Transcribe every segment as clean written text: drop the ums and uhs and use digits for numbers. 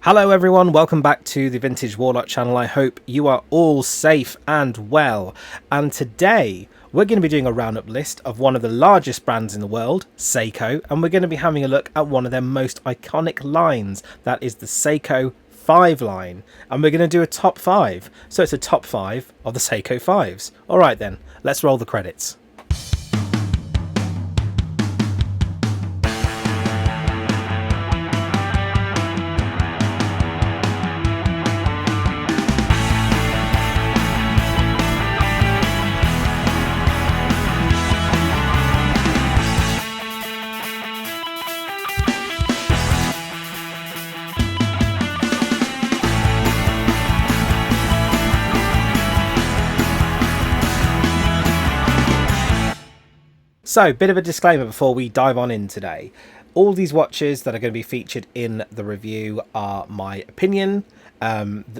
Hello everyone, welcome back to the Vintage Warlock channel. I hope you are all safe and well. And today we're going to be doing a roundup list of one of the largest brands in the world, Seiko, and we're going to be having a look at one of their most iconic lines, that is the Seiko 5 line. And we're going to do a top 5. So it's a top 5 of the Seiko 5s. Alright then, let's roll the credits. So, bit of a disclaimer before we dive on in today. All these watches that are going to be featured in the review are my opinion.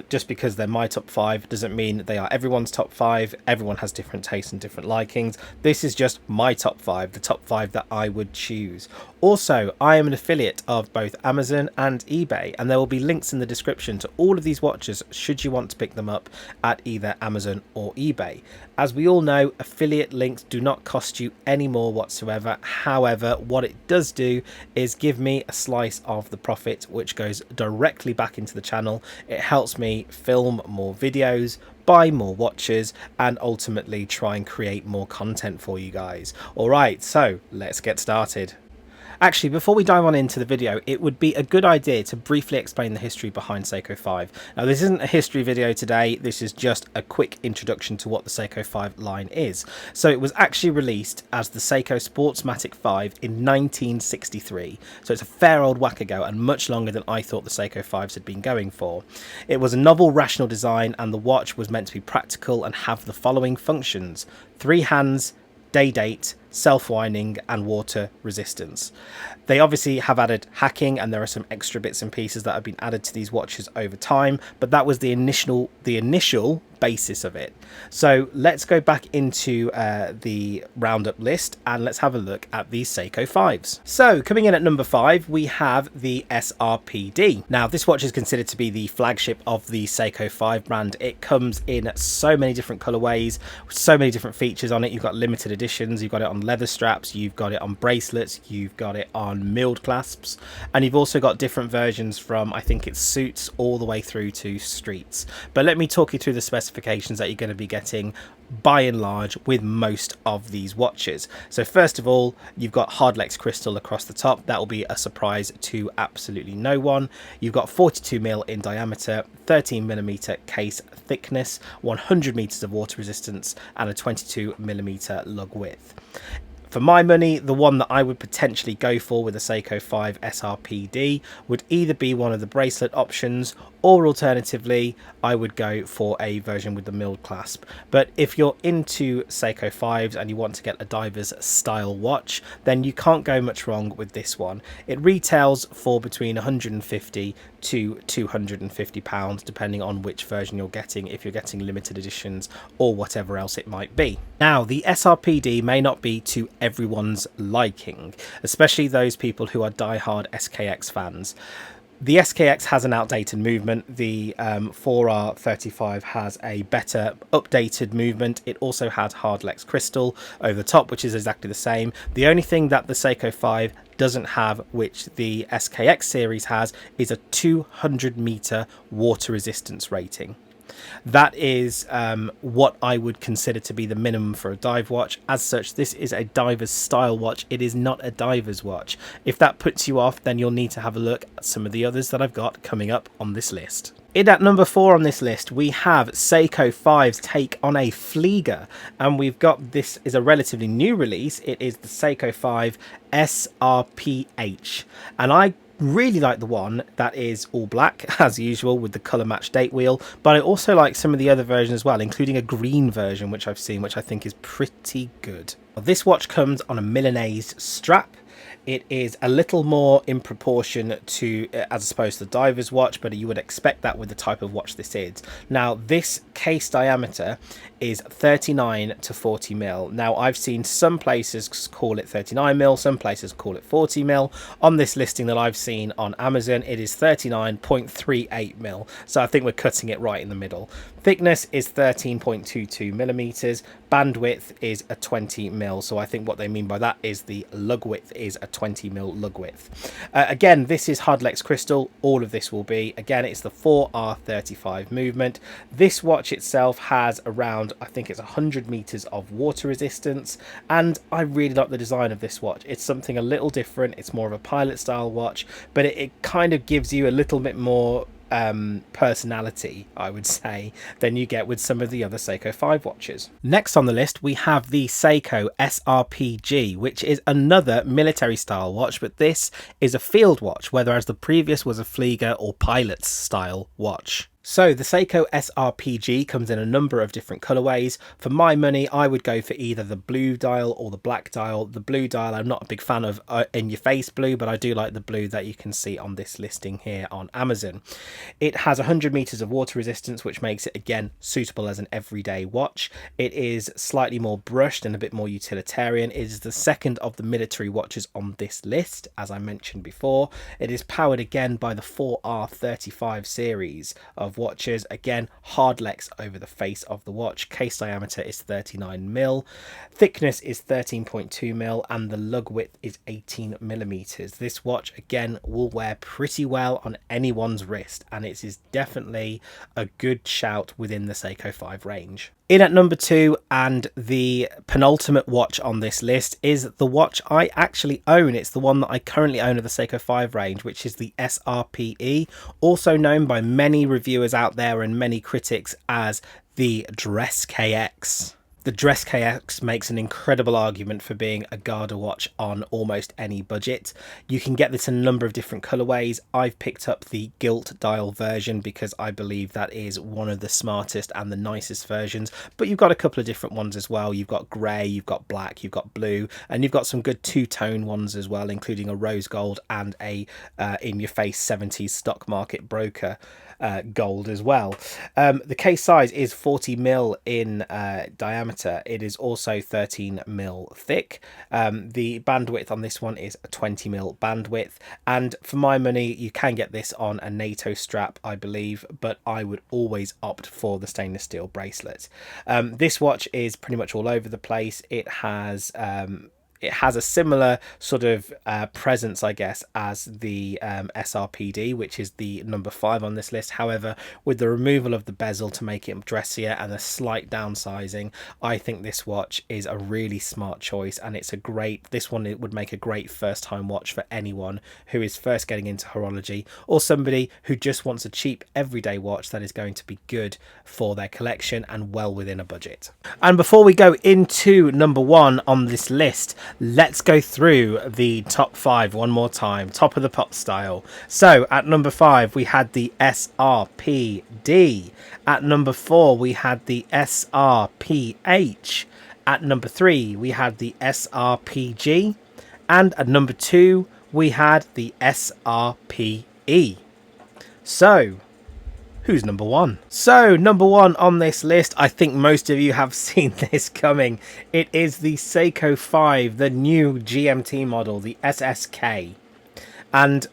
Just because they're my top 5 doesn't mean they are everyone's top 5. Everyone has different tastes and different likings. This is just my top 5, the top 5 that I would choose. Also, I am an affiliate of both Amazon and eBay, and there will be links in the description to all of these watches should you want to pick them up at either Amazon or eBay. As we all know, affiliate links do not cost you any more whatsoever. However, what it does do is give me a slice of the profit, which goes directly back into the channel. It helps me film more videos, buy more watches, and ultimately try and create more content for you guys. Alright, so let's get started. Actually, before we dive on into the video, it would be a good idea to briefly explain the history behind Seiko 5. Now, this isn't a history video today, this is just a quick introduction to what the Seiko 5 line is. So it was actually released as the Seiko Sportsmatic 5 in 1963, so it's a fair old whack ago and much longer than I thought the Seiko 5s had been going for. It was a novel, rational design, and the watch was meant to be practical and have the following functions: 3 hands, day date, self-winding, and water resistance. They obviously have added hacking, and there are some extra bits and pieces that have been added to these watches over time, but that was the initial basis of it. So let's go back into the roundup list and let's have a look at these Seiko 5s. So coming in at number 5, we have the SRPD. Now, this watch is considered to be the flagship of the Seiko 5 brand. It comes in so many different colorways, so many different features on it. You've got limited editions, you've got it on leather straps, you've got it on bracelets, you've got it on milled clasps, and you've also got different versions from, I think it's suits all the way through to streets. But let me talk you through the specifications that you're going to be getting by and large with most of these watches. So first of all, you've got Hardlex crystal across the top. That will be a surprise to absolutely no one. You've got 42mm in diameter, 13mm case thickness, 100 meters of water resistance, and a 22mm lug width. For my money, the one that I would potentially go for with a Seiko 5 SRPD would either be one of the bracelet options, or alternatively, I would go for a version with the milled clasp. But if you're into Seiko 5s and you want to get a diver's style watch, then you can't go much wrong with this one. It retails for between 150 to 250 pounds, depending on which version you're getting, if you're getting limited editions or whatever else it might be. Now, the SRPD may not be to everyone's liking, especially those people who are die-hard SKX fans. The SKX has an outdated movement. The 4R35 has a better updated movement. It also has Hardlex crystal over the top, which is exactly the same. The only thing that the Seiko 5 doesn't have, which the SKX series has, is a 200 meter water resistance rating. That is what I would consider to be the minimum for a dive watch. As such, this is a diver's style watch. It is not a diver's watch. If that puts you off, then you'll need to have a look at some of the others that I've got coming up on this list. In at number 4 on this list, we have Seiko 5's take on a Flieger, and we've got, this is a relatively new release. It is the Seiko 5 SRPH, and I really like the one that is all black as usual with the color match date wheel, but I also like some of the other versions as well, including a green version which I've seen, which I think is pretty good. This watch comes on a Milanese strap. It is a little more in proportion to as opposed to the diver's watch, but you would expect that with the type of watch this is. Now, this case diameter is 39 to 40 mil. Now, I've seen some places call it 39 mil, some places call it 40 mil. On this listing that I've seen on Amazon, it is 39.38 mil. So I think we're cutting it right in the middle. Thickness is 13.22 millimeters. Bandwidth is a 20 mil. So I think what they mean by that is the lug width is a 20 mil lug width. Again, this is Hardlex crystal. All of this will be. Again, it's the 4R35 movement. This watch itself has around, I think it's 100 meters of water resistance, and I really like the design of this watch. It's something a little different. It's more of a pilot style watch, but it kind of gives you a little bit more personality, I would say, than you get with some of the other Seiko 5 watches. Next on the list, we have the Seiko SRPG, which is another military style watch, but this is a field watch, whereas the previous was a Flieger or pilot's style watch. So the Seiko SRPG comes in a number of different colorways. For my money, I would go for either the blue dial or the black dial. The blue dial, I'm not a big fan of in-your-face blue, but I do like the blue that you can see on this listing here on Amazon. It has 100 meters of water resistance, which makes it, again, suitable as an everyday watch. It is slightly more brushed and a bit more utilitarian. It is the second of the military watches on this list, as I mentioned before. It is powered again by the 4R35 series of watches. Again, Hardlex over the face of the watch. Case diameter is 39 mil. Thickness is 13.2 mil, and the lug width is 18 millimeters. This watch, again, will wear pretty well on anyone's wrist, and it is definitely a good shout within the Seiko 5 range. In at number 2, and the penultimate watch on this list, is the watch I actually own. It's the one that I currently own of the Seiko 5 range, which is the SRPE, also known by many reviewers out there and many critics as the Dress KX. The Dress KX makes an incredible argument for being a Garda watch on almost any budget. You can get this in a number of different colorways. I've picked up the gilt dial version because I believe that is one of the smartest and the nicest versions, but you've got a couple of different ones as well. You've got grey, you've got black, you've got blue, and you've got some good two-tone ones as well, including a rose gold and a in-your-face 70s stock market broker gold as well. The case size is 40 mil in diameter. It is also 13 mil thick. The bandwidth on this one is a 20 mil bandwidth, and for my money you can get this on a NATO strap, I believe, but I would always opt for the stainless steel bracelet. This watch is pretty much all over the place. It has a similar sort of presence, I guess, as the SRPD, which is the number 5 on this list. However, with the removal of the bezel to make it dressier and a slight downsizing, I think this watch is a really smart choice, and it's a great, this one, it would make a great first time watch for anyone who is first getting into horology, or somebody who just wants a cheap everyday watch that is going to be good for their collection and well within a budget. And before we go into number 1 on this list, let's go through the top 5 one more time, top of the pot style. So at number 5 we had the SRPD. At number 4 we had the SRPH. At number 3 we had the SRPG, and at number 2 we had the SRPE. So who's number 1? So number 1 on this list, I think most of you have seen this coming. It is the Seiko 5, the new GMT model, the SSK. And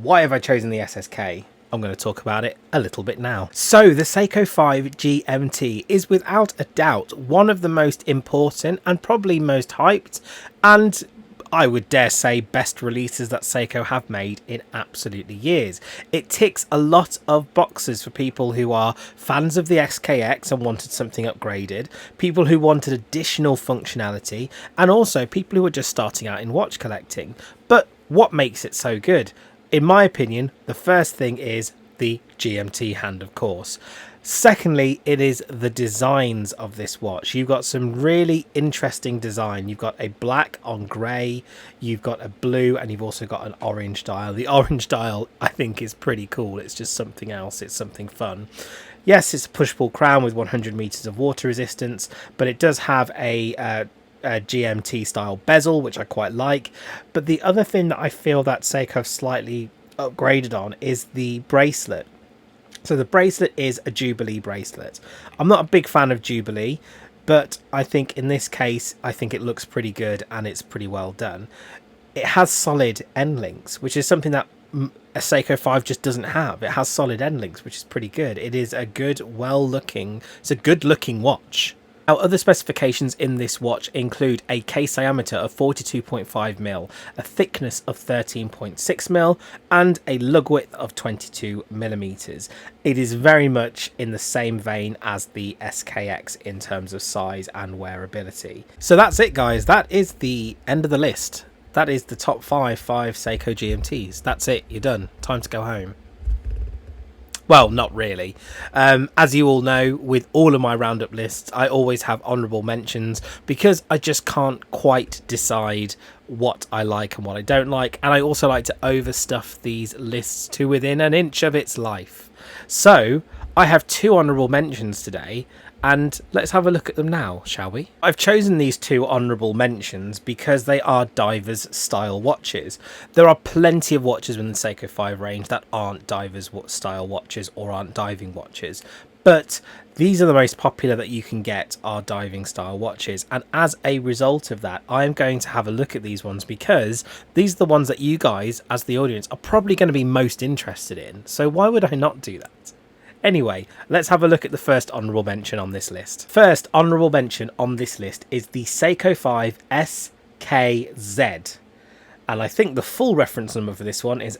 why have I chosen the SSK? I'm going to talk about it a little bit now. So the Seiko 5 GMT is without a doubt one of the most important and probably most hyped, and I would dare say best releases that Seiko have made in absolutely years. It ticks a lot of boxes for people who are fans of the SKX and wanted something upgraded, people who wanted additional functionality, and also people who are just starting out in watch collecting. But what makes it so good? In my opinion, the first thing is the GMT hand, of course. Secondly, it is the designs of this watch. You've got some really interesting design. You've got a black on grey, you've got a blue, and you've also got an orange dial. The orange dial, I think, is pretty cool. It's just something else. It's something fun. Yes, it's a push-pull crown with 100 meters of water resistance, but it does have a GMT style bezel, which I quite like. But the other thing that I feel that Seiko have slightly upgraded on is the bracelet. So the bracelet is a Jubilee bracelet. I'm not a big fan of Jubilee, but I think in this case, I think it looks pretty good and it's pretty well done. It has solid end links, which is something that a Seiko 5 just doesn't have. It has solid end links, which is pretty good. It is a good, it's a good looking watch. Now, other specifications in this watch include a case diameter of 42.5mm, a thickness of 13.6mm, and a lug width of 22mm. It is very much in the same vein as the SKX in terms of size and wearability. So that's it, guys. That is the end of the list. That is the top 5 Seiko GMTs. That's it. You're done. Time to go home. Well, not really. As you all know, with all of my roundup lists, I always have honourable mentions because I just can't quite decide what I like and what I don't like. And I also like to overstuff these lists to within an inch of its life. So I have 2 honourable mentions today. And let's have a look at them now, shall we? I've chosen these 2 honourable mentions because they are divers style watches. There are plenty of watches within the Seiko 5 range that aren't divers style watches or aren't diving watches. But these are the most popular that you can get are diving style watches. And as a result of that, I'm going to have a look at these ones because these are the ones that you guys, as the audience, are probably going to be most interested in. So why would I not do that? Anyway, let's have a look at the first honourable mention on this list. First honourable mention on this list is the Seiko 5 SKZ. And I think the full reference number for this one is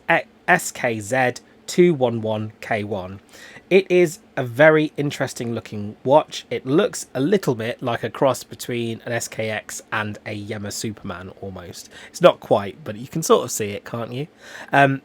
SKZ211K1. It is a very interesting looking watch. It looks a little bit like a cross between an SKX and a Yema Superman almost. It's not quite, but you can sort of see it, can't you?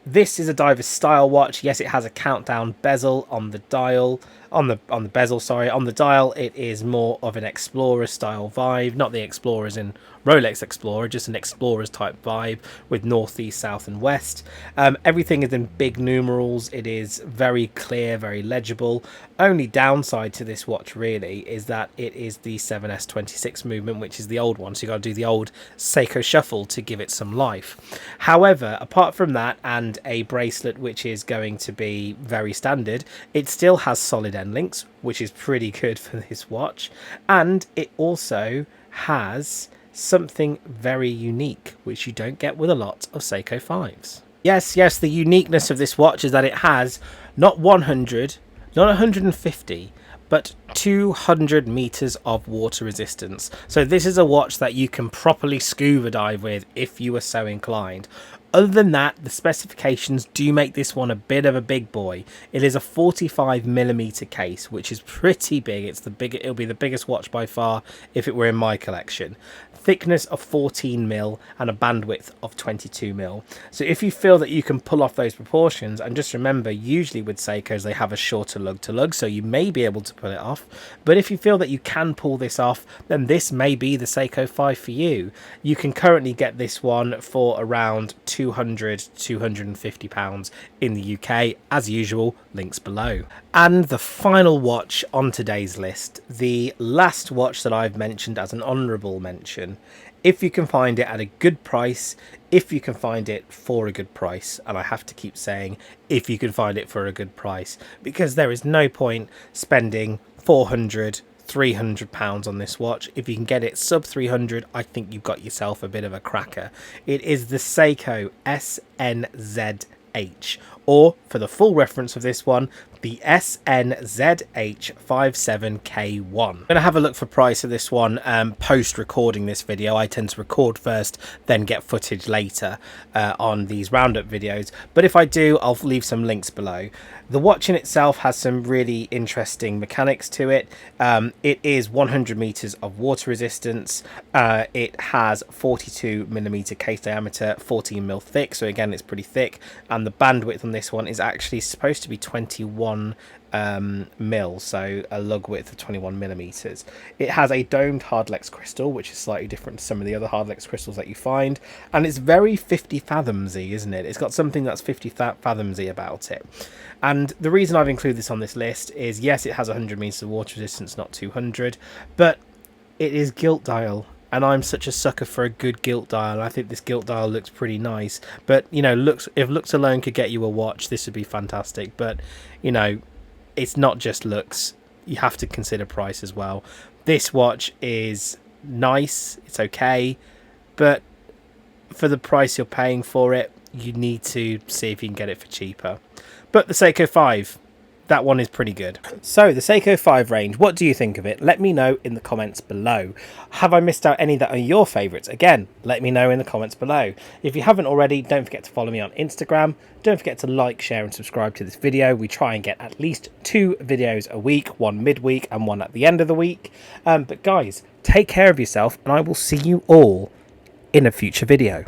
This is a diver style watch. Yes, it has a countdown bezel on the dial. On the bezel, sorry. On the dial, it is more of an Explorer style vibe. Not the Explorers in Rolex Explorer, just an Explorers type vibe with north, east, south and west. Everything is in big numerals. It is very clear, very legible. Only downside to this watch really is that it is the 7S26 movement, which is the old one, so you got to do the old Seiko shuffle to give it some life. However, apart from that and a bracelet which is going to be very standard, it still has solid end links, which is pretty good for this watch, and it also has something very unique which you don't get with a lot of Seiko 5s. Yes, the uniqueness of this watch is that it has not 100, not 150, but 200 meters of water resistance. So this is a watch that you can properly scuba dive with if you are so inclined. Other than that, the specifications do make this one a bit of a big boy. It is a 45mm case, which is pretty big. It'll be the biggest watch by far if it were in my collection. Thickness of 14mm and a bandwidth of 22mm. So if you feel that you can pull off those proportions, and just remember, usually with Seikos they have a shorter lug to lug, so you may be able to pull it off. But if you feel that you can pull this off, then this may be the Seiko 5 for you. You can currently get this one for around £200–250 in the UK. As usual, links below. And the final watch on today's list, the last watch that I've mentioned as an honourable mention, if you can find it at a good price, if you can find it for a good price, and I have to keep saying if you can find it for a good price, because there is no point spending £400–300 on this watch. If you can get it sub 300, I think you've got yourself a bit of a cracker. It is the Seiko SNZH, or for the full reference of this one, the SNZH57K1. I'm going to have a look for price of this one post recording this video. I tend to record first, then get footage later on these roundup videos. But if I do, I'll leave some links below. The watch in itself has some really interesting mechanics to it. It is 100 meters of water resistance. It has 42mm case diameter, 14mm thick. So again, it's pretty thick. And the bandwidth on this one is actually supposed to be 21 mil, so a lug width of 21mm. It has a domed hardlex crystal, which is slightly different to some of the other hardlex crystals that you find, and it's very 50 fathomsy, isn't it? It's got something that's 50 fathomsy about it. And the reason I've included this on this list is, yes, it has 100 meters of water resistance, not 200, but it is gilt dial. and I'm such a sucker for a good gilt dial. I think this gilt dial looks pretty nice, but you know, if looks alone could get you a watch, this would be fantastic. But you know, it's not just looks, you have to consider price as well. This watch is nice, it's okay, but for the price you're paying for it, you need to see if you can get it for cheaper. But the Seiko 5, that one is pretty good. So the Seiko 5 range, what do you think of it? Let me know in the comments below. Have I missed out any that are your favourites? Again, let me know in the comments below. If you haven't already, don't forget to follow me on Instagram. Don't forget to like, share and subscribe to this video. We try and get at least 2 videos a week, one midweek and one at the end of the week. But guys, take care of yourself, and I will see you all in a future video.